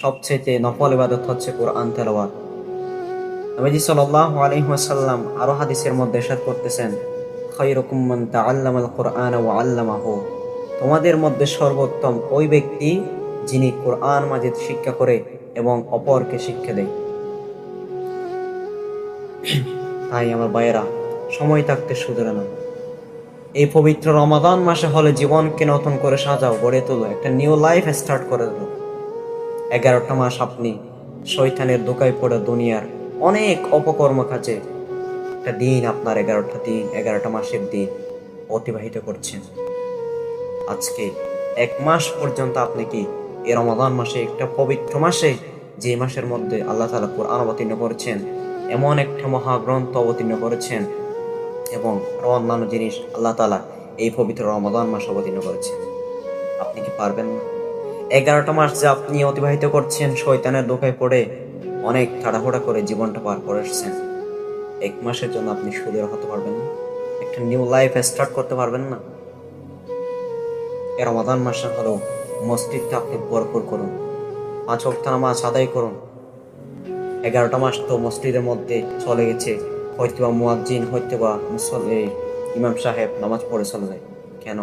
সবচেয়ে নফল ইবাদত হচ্ছে কোরআন তেলাওয়াত। নবীজি সাল্লাল্লাহু আলাইহি ওয়াসাল্লাম আরো হাদিসের মধ্যে ইরশাদ করতেছেন, খায়রুকুম মান তাআল্লামাল কুরআনা ওয়া আল্লামাহু, তোমাদের মধ্যে সর্বোত্তম ওই ব্যক্তি যিনি কোরআন মাজিদ শিক্ষা করে এবং অপরকে শিক্ষা দেয়। তাই আমার ভাইয়েরা, সময় থাকতে শুধরে না, এই পবিত্র রমাদান মাসে হলে জীবনকে নতুন করে সাজাও, গড়ে তোলো, একটা নিউ লাইফ স্টার্ট করে দেবো। 11টা মাস আপনি শয়তানের দোকায় পড়ে দুনিয়ার অনেক অপকর্ম কাজে একটা দিন, আপনার 11টা দিন, 11টা মাসের দিন অতিবাহিত করছেন। আজকে 1 মাস পর্যন্ত আপনি কি এই রমাদান মাসে, একটা পবিত্র মাসে, যে মাসের মধ্যে আল্লাহ তাআলা কোরআন অবতীর্ণ করেছেন, এমন একটা মহাগ্রন্থ অবতীর্ণ করেছেন এবং আরো অন্যান্য জিনিস আল্লাহ তাআলা এই পবিত্র রমাদান মাসে অবতীর্ণ করেছেন, আপনি কি পারবেন না? 11টা মাস যে আপনি অতিবাহিত করছেন শয়তানের দোকায় পড়ে, অনেক তাড়াহুড়া করে জীবনটা পার করে আসছেন, 1 মাসের জন্য আপনি সুদূর হতে পারবেন না? একটা নিউ লাইফ স্টার্ট করতে পারবেন না? এই রমাদান মাসে হলো মসজিদটা আপনি ভরপুর করুন, 5 ওয়াক্ত নামাজ আদায় করুন। 11টা মাস তো মসজিদের মধ্যে চলে গেছে, হয়তোবা মুয়াজ্জিন, হয়তোবা মুসল্লি, ইমাম সাহেব নামাজ পড়ে চলে যায়। কেন?